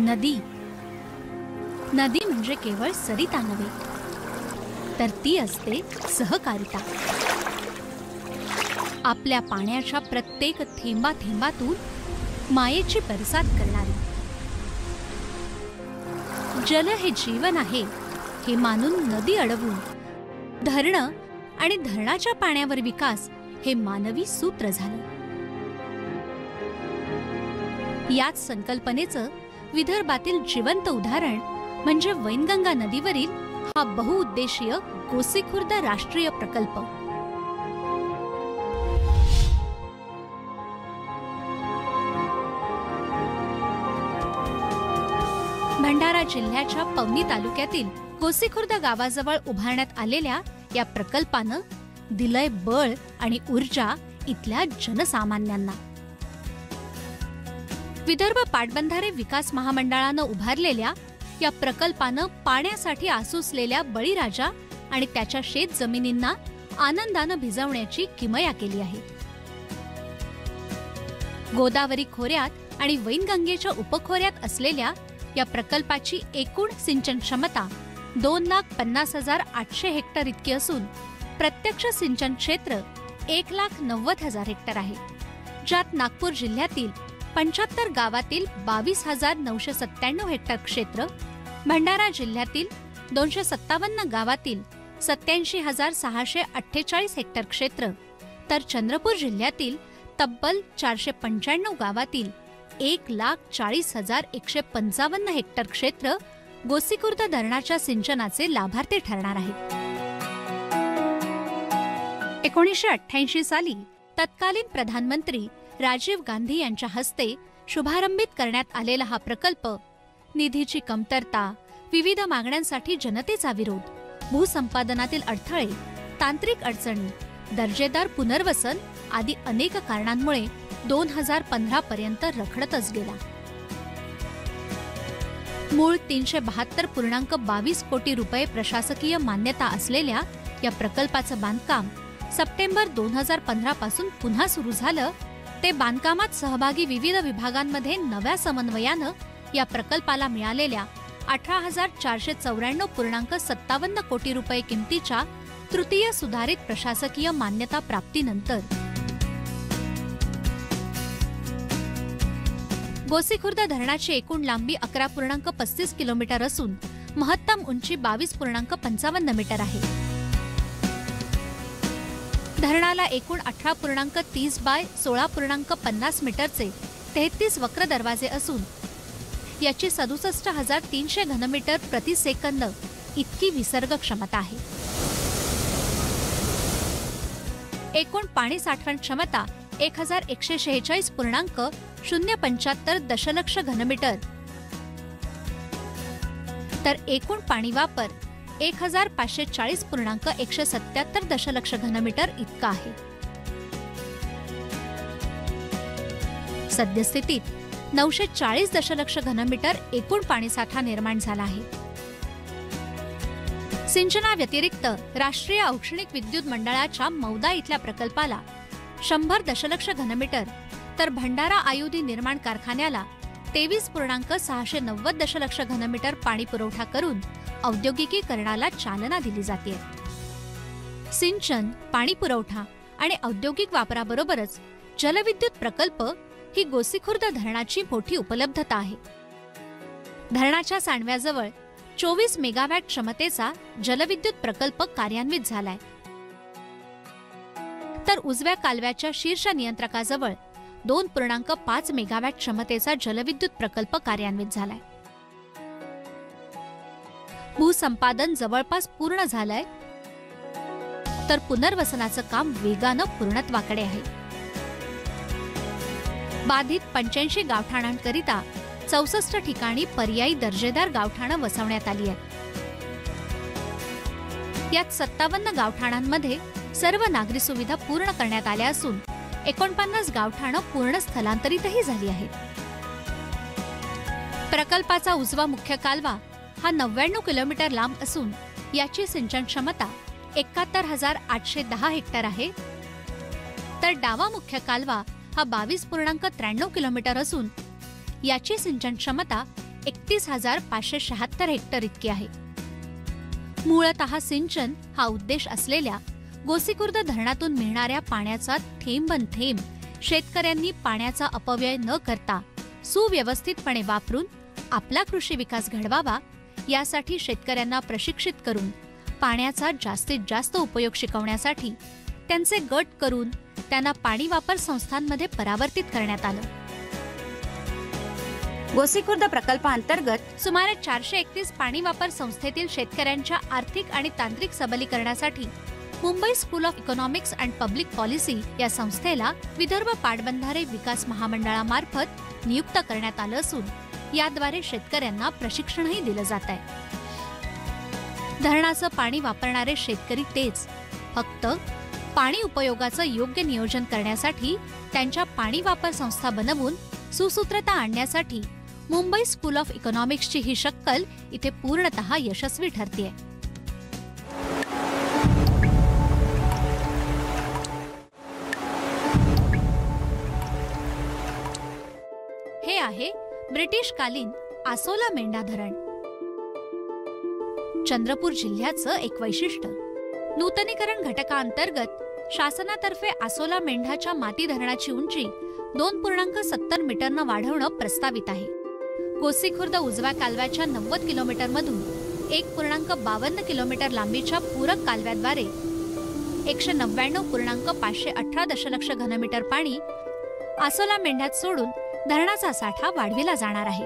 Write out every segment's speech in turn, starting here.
नदी नदी म्हणजे केवळ सरिता नव्हे, तर ती असते सहकारिता. आपल्या पाण्याच्या प्रत्येक थेंबा थेंबातून मायेची बरसात करणारी. जल हे जीवन आहे हे मानून नदी अडवून धरणं आणि धरणाच्या पाण्यावर विकास हे मानवी सूत्र झालं. याच संकल्पनेचं विदर्भातील जिवंत उदाहरण म्हणजे वैनगंगा नदीवरील हा बहुउद्देशीय गोसीखुर्द राष्ट्रीय प्रकल्प. भंडारा जिल्ह्याच्या पवनी तालुक्यातील गोसीखुर्द गावाजवळ उभारण्यात आलेल्या या प्रकल्पानं दिलंय बळ आणि ऊर्जा इथल्या जनसामान्यांना. विदर्भ पाटबंधारे विकास महामंडळानं उभारलेल्या या प्रकल्पानं पाण्यासाठी आसुसलेल्या बळीराजा आणि त्याच्या शेत जमिनींना आनंदानं भिजवण्याची किमया केली आहे. गोदावरी खोऱ्यात आणि वैनगंगेच्या उपखोऱ्यात असलेल्या या प्रकल्पाची एकूण सिंचन क्षमता 2,50,800 हेक्टर इतकी असून प्रत्यक्ष सिंचन क्षेत्र 1,90,000 हेक्टर आहे, ज्यात नागपूर जिल्ह्यातील 75 गावातील 22,997 हेक्टर क्षेत्र, भंडारा जिल्ह्यातील 257 गावातील 87,648 हेक्टर क्षेत्र, तर चंद्रपूर जिल्ह्यातील तब्बल 495 गावातील 1,40,155 हेक्टर क्षेत्र गोसीखुर्द धरणाच्या सिंचनाचे लाभार्थी ठरणार आहेत. 1988 साली तत्कालीन प्रधानमंत्री राजीव गांधी यांच्या हस्ते शुभारंभित करण्यात आलेला हा प्रकल्प निधीची कमतरता, विविध मागण्यांसाठी जनतेचा विरोध, भूसंपादनातील अडथळे, तांत्रिक अडचणी, दर्जेदार पुनर्वसन आदी अनेक कारणांमुळे 2015 पर्यंत रखडतच गेला. मूळ 372.22 कोटी रुपये प्रशासकीय मान्यता असलेल्या या प्रकल्पाचं बांधकाम सप्टेंबर 2015 पासून पुन्हा सुरू झालं. ते बांधकामात सहभागी विविध विभागांमध्ये नव्या समन्वयानं या प्रकल्पाला मिळालेल्या 18,494.57 कोटी रुपये किमतीच्या तृतीय सुधारित प्रशासकीय मान्यता प्राप्तीनंतर गोसीखुर्द धरणाची एकूण लांबी 11.35 किलोमीटर असून महत्तम उंची 22.55 मीटर आहे. धरणाला एकूण 18.30 बाय 16.50 मीटरचे 33 वक्र दरवाजे असून याची 67,300 घनमीटर प्रति सेकंद इतकी विसर्ग क्षमता आहे. एकूण पाणी साठवण क्षमता 1,146.075 दशलक्ष घनमीटर, तर एकूण पाणी वापर 1,540.177 दशलक्ष घनमीटर इतका आहे. सद्यस्थितीत 940 दशलक्ष घनमीटर एकूण पाणीसाठा निर्माण झाला आहे. सिंचनाव्यतिरिक्त राष्ट्रीय औष्णिक विद्युत मंडळाच्या मौदा इथल्या प्रकल्पाला 100 दशलक्ष घनमीटर, तर भंडारा आयुधी निर्माण कारखान्याला 23.690 दशलक्ष घनमीटर पाणी पुरवठा करून औद्योगिकीकरणाला चालना दिली जाते. सिंचन, पाणी पुरवठा आणि औद्योगिक वापराबरोबरच जलविद्युत प्रकल्प ही गोसीखुर्द धरणाची मोठी उपलब्धता आहे. धरणाच्या सांडव्याजवळ 24 मेगावॅट क्षमतेचा जलविद्युत प्रकल्प कार्यान्वित झालाय, तर उजव्या कालव्याच्या शीर्ष नियंत्रकाजवळ 2.5 मेगावॅट क्षमतेचा जलविद्युत प्रकल्प कार्यान्वित झालाय. भूसंपादन जवळपास पूर्ण झालंय, तर पुनर्वसनाचं काम वेगानं पूर्णत्वाकडे आहे. बाधित 85 गावठाणांकरिता 64 ठिकाणी पर्यायी दर्जेदार गावठाणं वसवण्यात आली आहेत. यात 57 गावठाणांमध्ये सर्व नागरी सुविधा पूर्ण करण्यात आल्या असून 49 गावठाणं पूर्ण स्थलांतरितही झाली आहेत. प्रकल्पाचा उजवा मुख्य कालवा हा 99 किलोमीटर लांब असून याची सिंचन क्षमता 71,810 हेक्टर आहे, तर डावा मुख्य कालवा हा 22.93 किलोमीटर असून याची सिंचन क्षमता 31,576 हेक्टर इतकी आहे. मूळतः सिंचन हा उद्देश असलेल्या गोसीखुर्द धरणातून मिळणाऱ्या पाण्याचा थेंबन थेंब शेतकऱ्यांनी पाण्याचा अपव्यय न करता सुव्यवस्थितपणे वापरून आपला कृषी विकास घडवावा, यासाठी शेतकऱ्यांना प्रशिक्षित करून पाण्याचा जास्तीत जास्त उपयोग शिकवण्यासाठी त्यांचे गट करून त्यांना पाणी वापर संस्थांमध्ये परावर्तित करण्यात आलं. गोसीखुर्द प्रकल्पाअंतर्गत सुमारे 431 पाणी वापर संस्थेतील शेतकऱ्यांच्या आर्थिक आणि तांत्रिक सबलीकरणासाठी Mumbai school of economics and public policy या संस्थेला विदर्भ पाटबंधारे विकास महामंडळामार्फत नियुक्त करण्यात आलं असून याद्वारे शेतकऱ्यांना प्रशिक्षणही दिलं जात आहे. धरणाचं पाणी वापरणारे शेतकरी तेच, फक्त पाणी उपयोगाचं योग्य नियोजन करण्यासाठी त्यांच्या पाणी वापर संस्था बनवून सुसूत्रता आणण्यासाठी मुंबई स्कूल ऑफ इकॉनॉमिक्सची ही शक्कल इथे पूर्णतः यशस्वी ठरतेय. हे आहे ब्रिटिशकालीन आसोला मेंढा धरण. चंद्रपूर जिल्ह्याचं एक वैशिष्ट्य. नूतनीकरण घटकाअंतर्गत शासनातर्फे आसोला मेंढाच्या माती धरणाची उंची 2.70 मीटरनं वाढवणं प्रस्तावित आहे. गोसीखुर्द उजव्या कालव्याच्या 90 किलोमीटरमधून 1.52 किलोमीटर लांबीच्या पूरक कालव्याद्वारे 199.518 दशलक्ष घनमीटर पाणी आसोला मेंढ्यात सोडून धरणाचा साठा वाढविला जाणार आहे.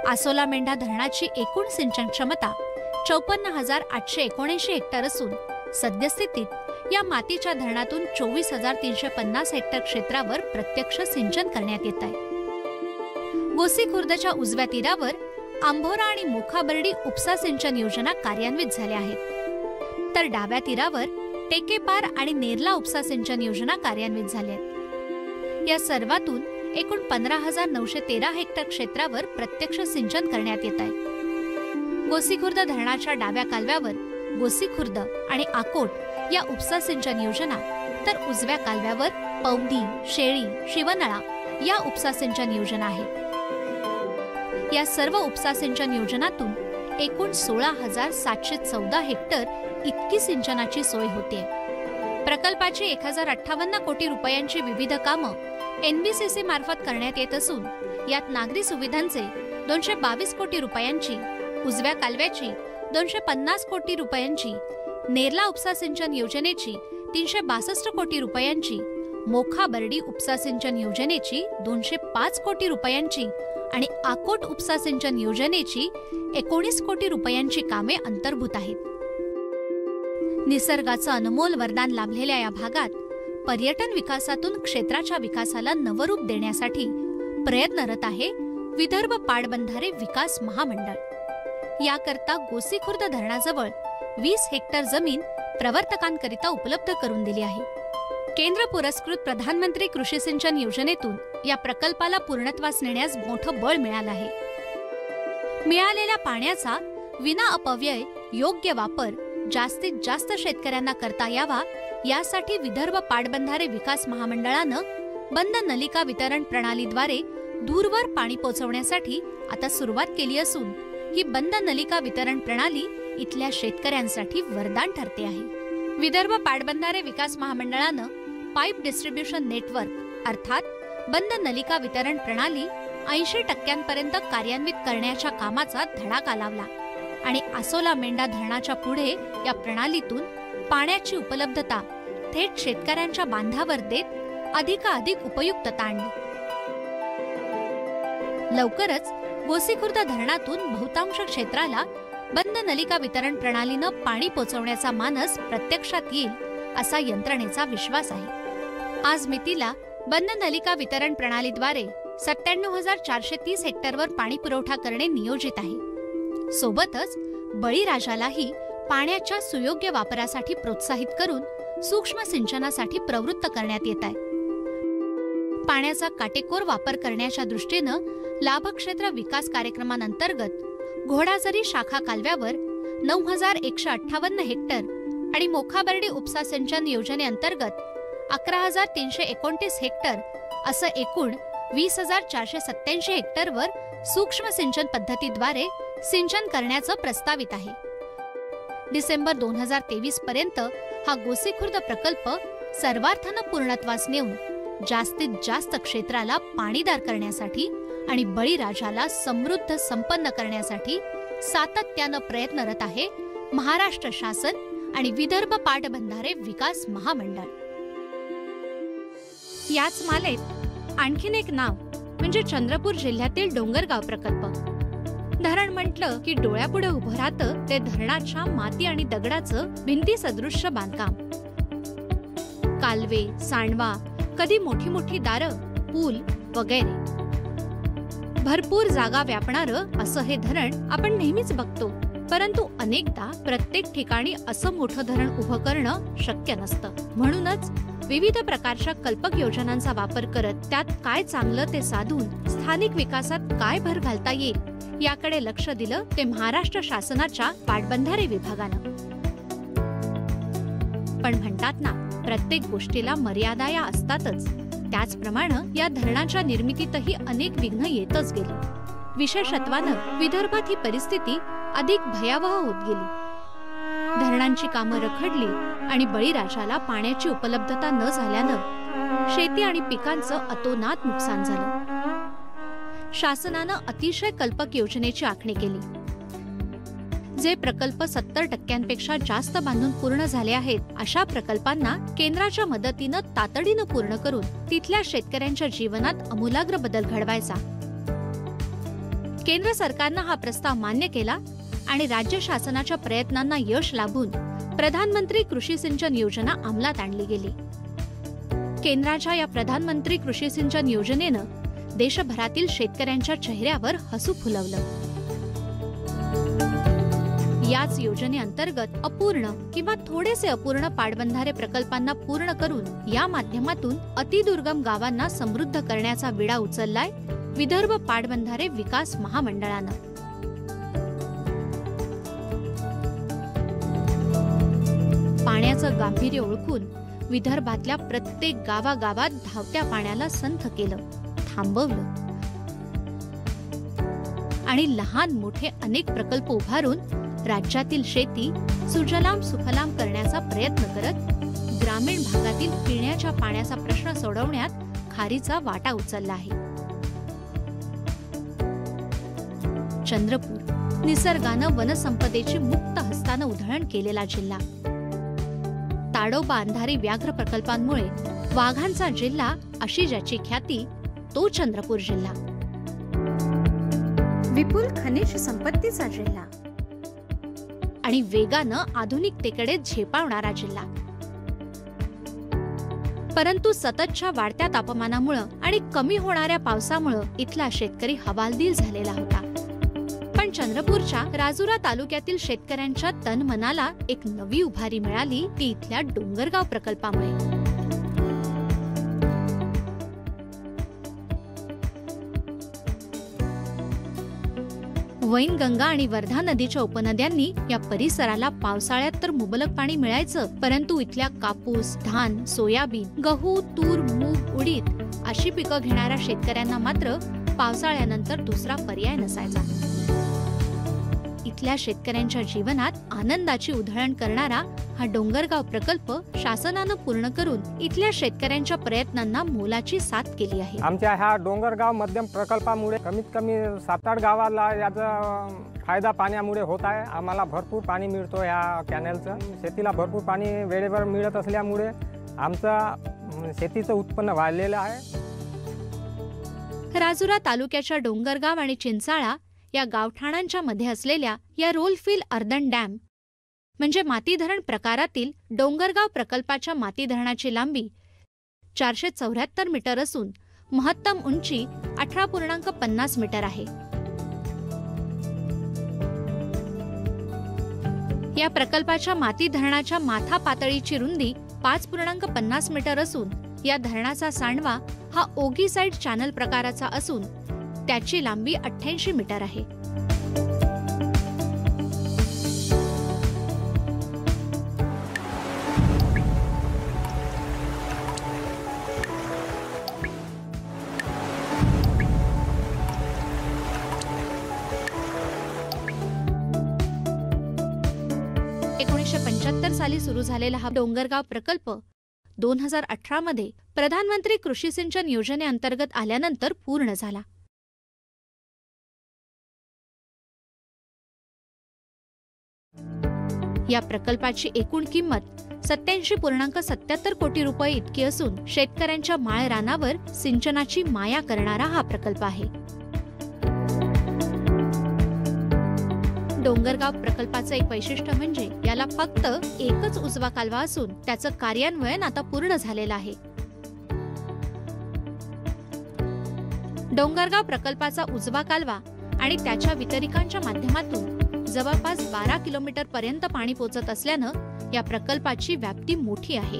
आसोला मेंढा धरणाची एकूण सिंचन क्षमता 54,879 हेक्टर असून सद्यस्थितीत या मातीच्या धरणातून 24,350 हेक्टर क्षेत्रावर प्रत्यक्ष सिंचन करण्यात येत आहे. गोसीखुर्दच्या उजव्या तीरावर आंभोरा आणि मोखाबर्डी उपसा सिंचन योजना कार्यान्वित झाल्या आहेत, तर डाव्या तीरावर टेकेपार आणि नेरला उपसा सिंचन योजना कार्यान्वित झाल्या आहेत. या सर्वातून एकूण 15,913 हेक्टर क्षेत्रावर प्रत्यक्ष सिंचन करण्यात येत आहे. गोसीखुर्द धरणाच्या डाव्या कालव्यावर गोसीखुर्द आणि आकोट या उपसा सिंचन योजना, तर उजव्या कालव्यावर पौदी, शेळी, शिवनळा या उपसा सिंचन योजना आहेत. या सर्व उपसा सिंचन योजनातून एकूण 16,714 हेक्टर इतकी सिंचनाची सोय होते. प्रकल्पाची 1,058 कोटी रुपयांची विविध कामं NBCC मार्फत करण्यात येत असून यात नागरी सुविधांचे 222 कोटी रुपयांची, उजव्या कालव्याची 250 कोटी रुपयांची, नेरला उपसा सिंचन योजनेची 362 कोटी रुपयांची, मोखाबर्डी उपसा सिंचन योजनेची 205 कोटी रुपयांची आणि आकोट उपसा सिंचन योजनेची 19 कोटी रुपयांची कामे अंतर्भूत आहेत. निसर्गाचं अनमोल वरदान लाभलेल्या या भागात पर्यटन विकासातून क्षेत्राच्या विकासाला नवरूप देण्यासाठी प्रयत्नरत आहे विदर्भ पाटबंधारे विकास महामंडळ. याकरता गोसीखुर्द धरणाजवळ 20 हेक्टर जमीन प्रवर्तकांकरिता उपलब्ध करून दिली आहे. केंद्र पुरस्कृत प्रधानमंत्री कृषी सिंचन योजनेतून या प्रकल्पाला पूर्णत्वास नेण्यास मोठं बळ मिळालं आहे. मिळालेल्या पाण्याचा विना अपव्यय योग्य वापर जास्तीत जास्त शेतकऱ्यांना करता यावा, यासाठी विदर्भ पाटबंधारे विकास महामंडळानं बंद नलिका वितरण प्रणालीद्वारे दूरवर पाणी पोहोचवण्यासाठी आता सुरुवात केली असून ही बंद नलिका वितरण प्रणाली इथल्या शेतकऱ्यांसाठी वरदान ठरते आहे. विदर्भ पाटबंधारे विकास महामंडळानं पाईप डिस्ट्रीब्युशन नेटवर्क अर्थात बंद नलिका वितरण प्रणाली 80% कार्यान्वित करण्याच्या कामाचा धडाका लावला आणि आसोला मेंढा धरणाच्या पुढे या प्रणालीतून पाण्याची उपलब्धता थेट शेतकऱ्यांच्या बांधावर देत अधिकाधिक उपयुक्तता आणली. लवकरच गोसीखुर्द धरणातून बहुतांश क्षेत्राला बंद नलिका वितरण प्रणालीनं पाणी पोहोचवण्याचा मानस प्रत्यक्षात येईल असा यंत्रणेचा विश्वास आहे. आज मितीला बंद नलिका वितरण प्रणालीद्वारे 97,430 हेक्टरवर पाणी पुरवठा करणे नियोजित आहे. सोबतच बळीराजालाही पाण्याच्या सुयोग्य वापरासाठी प्रोत्साहित करून सूक्ष्म सिंचनासाठी प्रवृत्त करण्यात येत आहे. पाण्याचा काटेकोर वापर करण्याच्या दृष्टीनं लाभक्षेत्र विकास कार्यक्रमांतर्गत घोडाझरी शाखा कालव्यावर 9,158 हेक्टर आणि मोखाबर्डी उपसा सिंचन योजनेअंतर्गत 11,329 हेक्टर असं एकूण 20,487 हेक्टरवर सूक्ष्म सिंचन पद्धतीद्वारे सिंचन करण्याचं प्रस्तावित आहे. डिसेंबर 2023 पर्यंत हा गोसीखुर्द प्रकल्प सर्वार्थानं पूर्णत्वास नेऊन जास्तीत जास्त क्षेत्राला पाणीदार करण्यासाठी आणि बळीराजाला समृद्ध संपन्न करण्यासाठी सातत्यानं प्रयत्नरत आहे महाराष्ट्र शासन आणि विदर्भ पाटबंधारे विकास महामंडळ. याच मालेत आणखीन एक नाव म्हणजे चंद्रपूर जिल्ह्यातील डोंगरगाव प्रकल्प. धरण म्हटलं की डोळ्यापुढे उभं राहतं ते धरणाच्या माती आणि दगडाचं भिंती सदृश्य बांधकाम. कालवे, सांडवा, कधी मोठी मोठी दारं, पूल वगैरे भरपूर जागा व्यापणारं असं हे धरण आपण नेहमीच बघतो. परंतु अनेकदा प्रत्येक ठिकाणी असं मोठं धरण उभं करणं शक्य नसतं. म्हणूनच विविध प्रकारच्या कल्पक योजनांचा वापर करत त्यात काय चांगलं ते साधून स्थानिक विकासात काय भर घालता येईल याकडे लक्ष दिलं ते महाराष्ट्र शासनाच्या पाटबंधारे विभागानं. पण म्हणतात ना, प्रत्येक गोष्टीला मर्यादा या असतातच. त्याचप्रमाणे या धरणाच्या निर्मितीतही अनेक विघ्न येतच गेली. विशेषत्वानं विदर्भात ही परिस्थिती अधिक भयावह होत गेली. धरणांची कामं रखडली आणि बळीराजाला पाण्याची उपलब्धता न झाल्यानं शेती आणि पिकांचं अतोनात नुकसान झालं. शासनानं अतिशय कल्पक योजनेची आखणी केली. जे प्रकल्प 70% जास्त बांधून पूर्ण झाले आहेत अशा प्रकल्पांना केंद्राच्या मदतीनं तातडीनं पूर्ण करून तिथल्या शेतकऱ्यांच्या जीवनात आमूलाग्र बदल घडवायचा. केंद्र सरकारनं हा प्रस्ताव मान्य केला आणि राज्य शासनाच्या प्रयत्नांना यश लाभून प्रधानमंत्री कृषी सिंचन योजना अंमलात आणली गेली. केंद्राच्या या प्रधानमंत्री कृषी सिंचन योजनेनं देशभरातील शेतकऱ्यांच्या चेहऱ्यावर हसू फुलवलं. याच योजनेअंतर्गत अपूर्ण किंवा थोडेसे अपूर्ण पाटबंधारे प्रकल्पांना पूर्ण करून या माध्यमातून अतिदुर्गम गावांना समृद्ध करण्याचा विडा उचललाय विदर्भ पाटबंधारे विकास महामंडळानं. पाण्याचं गांभीर्य ओळखून विदर्भातल्या प्रत्येक गावागावात धावत्या पाण्याला संथ केलं, थांबवलं आणि लहान मोठे अनेक प्रकल्प उभारून राज्यातील शेती सुजलाम सुफलाम करण्याचा प्रयत्न करत ग्रामीण भागातील पिण्याच्या पाण्याचा प्रश्न सोडवण्यात खारीचा वाटा उचलला आहे. चंद्रपूर निसर्गानं वनसंपदेची मुक्त हस्तानं उधळण केलेला जिल्हा. ताडोबा अंधारी व्याघ्र प्रकल्पांमुळे वाघांचा जिल्हा अशी ज्याची ख्याती तो चंद्रपूर जिल्हा. विपुल खनिज संपत्तीचा जिल्हा आणि वेगानं आधुनिकतेकडे झेपावणारा जिल्हा. परंतु सततच्या वाढत्या तापमानामुळे आणि कमी होणाऱ्या पावसामुळे इथला शेतकरी हवालदिल झालेला होता. पण चंद्रपूरच्या राजुरा तालुक्यातील शेतकऱ्यांच्या तनमनाला एक नवी उभारी मिळाली ती इथल्या डोंगरगाव प्रकल्पामुळे. वैनगंगा आणि वर्धा नदीच्या उपनद्यांनी या परिसराला पावसाळ्यात तर मुबलक पाणी मिळायचं, परंतु इथल्या कापूस, धान, सोयाबीन, गहू, तूर, मूग, उडीद अशी पिकं घेणाऱ्या शेतकऱ्यांना मात्र पावसाळ्यानंतर दुसरा पर्याय नसायचा. इथल्या शेतकऱ्यांच्या जीवनात आनंदाची उधळण करणारा हा डोंगरगाव प्रकल्प शासनानं पूर्ण करून इथल्या शेतकऱ्यांच्या प्रयत्नांना मोलाची साथ केली आहे. आमच्या ह्या डोंगरगाव मध्यम प्रकल्पामुळे कमीत कमी 7-8 गावाला याचा फायदा पाण्यामुळे होत आहे. आम्हाला भरपूर पाणी मिळतो ह्या कॅनेलचं. शेतीला भरपूर पाणी वेळेवर मिळत असल्यामुळे आमचं शेतीचं उत्पन्न वाढलेलं आहे. राजुरा तालुक्याच्या डोंगरगाव आणि चिंचाळा या गावठाणांच्या मध्ये असलेल्या या रोलफिल अर्दन डॅम म्हणजे माती धरण प्रकारातील डोंगरगाव प्रकल्पाच्या माती धरणाची लांबी 474 मीटर असून महत्तम उंची 18.50 मीटर आहे. या प्रकल्पाच्या माती धरणाच्या माथा पातळीची रुंदी 5.50 मीटर असून या धरणाचा सांडवा हा ओगी साइड चॅनल प्रकाराचा असून त्याची लांबी 88 मीटर आहे. साली सुरू झालेला हा डोंगरगाव प्रकल्प 2018 मध्ये प्रधानमंत्री कृषी सिंचन योजनेअंतर्गत आल्यानंतर पूर्ण झाला. या प्रकल्पाची एकूण किंमत 87.77 कोटी रुपये इतकी असून शेतकऱ्यांच्या माळ रानावर सिंचनाची माया करणारा हा प्रकल्प आहे. डोंगरगाव प्रकल्पाचं एक वैशिष्ट्य म्हणजे याला फक्त एकच उजवा कालवा असून त्याचं कार्यान्वयन आता पूर्ण झालेलं आहे. डोंगरगाव प्रकल्पाचा उजवा कालवा आणि त्याच्या वितरिकांच्या माध्यमातून जवळपास 12 किलोमीटर पर्यंत पाणी पोहोचत असल्यानं या प्रकल्पाची व्याप्ती मोठी आहे.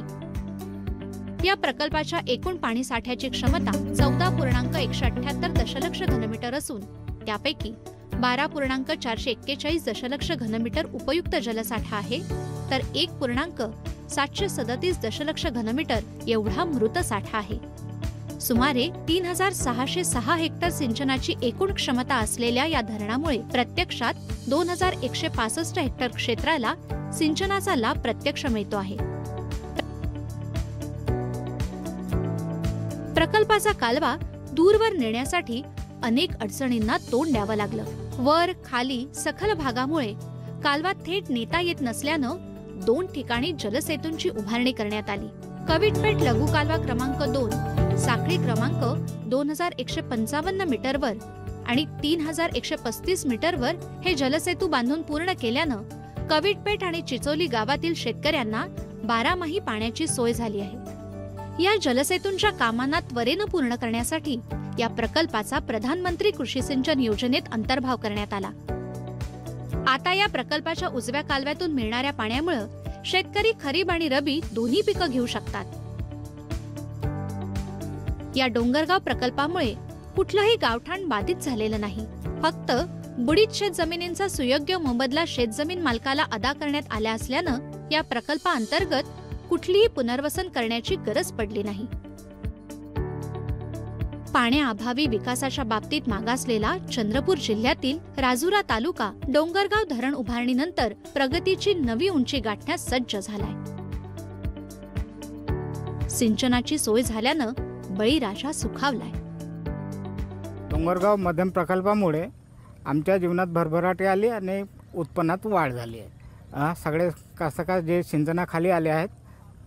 या प्रकल्पाच्या एकूण पाणी साठ्याची क्षमता 14.178 दशलक्ष घनमीटर असून त्यापैकी 12.441 दशलक्ष घनमीटर उपयुक्त जलसाठा आहे, तर 1.737 दशलक्ष घनमीटर एवढा मृत साठा आहे. सुमारे 3606 हेक्टर सिंचनाची एकूण क्षमता असलेल्या या धरणामुळे प्रत्यक्षात 2165 हेक्टर क्षेत्राला सिंचनाचा लाभ प्रत्यक्ष मिळतो आहे. प्रकल्पाचा कालवा दूरवर नेण्यासाठी अनेक अडचणींना तोंड द्यावं लागलं. वर खाली सखल भागामुळे कालवा थेट नेता येत नसल्यानं 2 ठिकाणी जलसेतूंची उभारणी करण्यात आली. कविटपेठ लघु कालवा क्रमांक 2 साखळी क्रमांक 2155 मीटरवर आणि 3135 मीटरवर हे जलसेतू बांधून पूर्ण केल्यानं कविटपेठ आणि चिचोली गावातील शेतकऱ्यांना 12माही पाण्याची सोय झाली आहे. या जलसेतूंच्या कामांना त्वरेनं पूर्ण करण्यासाठी या प्रकल्पाचा प्रधानमंत्री कृषी सिंचन योजनेत अंतर्भाव करण्यात आला. आता या प्रकल्पाच्या उजव्या कालव्यातून मिळणाऱ्या पाण्यामुळे शेतकरी खरीप आणि रबी दोन्ही पिकं घेऊ शकतात. या डोंगरगाव प्रकल्पामुळे कुठलंही गावठाण बाधित झालेलं नाही. फक्त बुडीत शेत जमिनींचा सुयोग्य मोबदला शेतजमीन मालकाला अदा करण्यात आला असल्यानं या प्रकल्पाअंतर्गत कुठलीही पुनर्वसन करण्याची गरज पडली नाही. पाण्याअभावी विकासाच्या बाबतीत मागासलेला चंद्रपूर जिल्ह्यातील राजुरा तालुका डोंगरगाव धरण उभारणीनंतर प्रगतीची नवी उंची गाठण्यास सज्ज झालाय. सिंचनाची सोय झाल्यानं बळीराजा सुखावलाय. डोंगरगाव मध्यम प्रकल्पामुळे आमच्या जीवनात भरभराटी आली आणि उत्पन्नात वाढ झाली आहे. सगळे कास्तकार जे सिंचनाखाली आले आहेत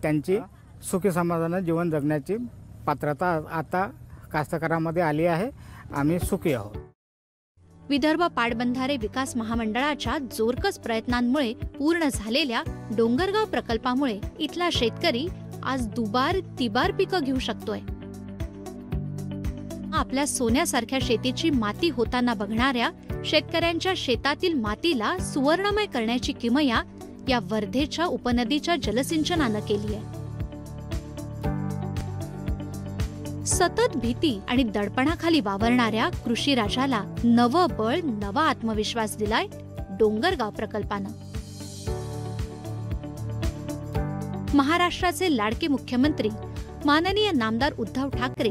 त्यांची सुखी समाधानानं जीवन जगण्याची पात्रता आता कास्तकारांमध्ये आली आहे. आम्ही सुखी आहोत. विदर्भ पाटबंधारे विकास महामंडळाच्या जोरकस प्रयत्नांमुळे पूर्ण झालेल्या डोंगरगाव प्रकल्पामुळे इथला शेतकरी आज दुबार तिबार पिकं घेऊ शकतोय. आपल्या सोन्यासारख्या शेतीची माती होताना बघणाऱ्या शेतकऱ्यांच्या शेतातील मातीला सुवर्णमय करण्याची किमया या वर्धेच्या उपनदीच्या जलसिंचनानं केली आहे. सतत भीती आणि दडपणाखाली वावरणाऱ्या कृषी राजाला नवं बळ, नवा आत्मविश्वास दिलाय डोंगरगाव प्रकल्पानं. महाराष्ट्राचे लाडके मुख्यमंत्री माननीय नामदार उद्धव ठाकरे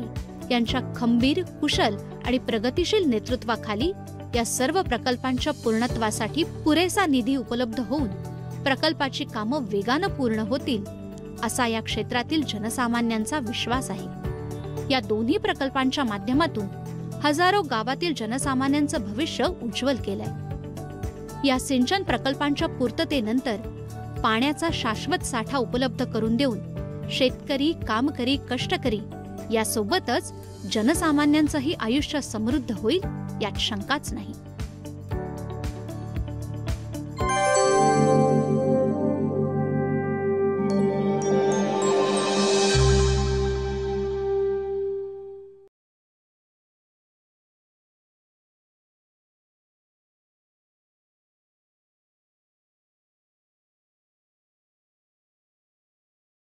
यांच्या खंबीर, कुशल आणि प्रगतिशील नेतृत्वाखाली या सर्व प्रकल्पांच्या पूर्णत्वासाठी पुरेसा निधी उपलब्ध होऊन प्रकल्पाची कामं वेगानं पूर्ण होतील असा या क्षेत्रातील जनसामान्यांचा विश्वास आहे. या दोन्ही प्रकल्पांच्या माध्यमातून हजारो गावातील जनसामान्यांचं भविष्य उज्ज्वल केलंय. या सिंचन प्रकल्पांच्या पूर्ततेनंतर पाण्याचा शाश्वत साठा उपलब्ध करून देऊन शेतकरी, कामकरी, कष्टकरी यासोबतच जनसामान्यांचंही आयुष्य समृद्ध होईल यात शंकाच नाही.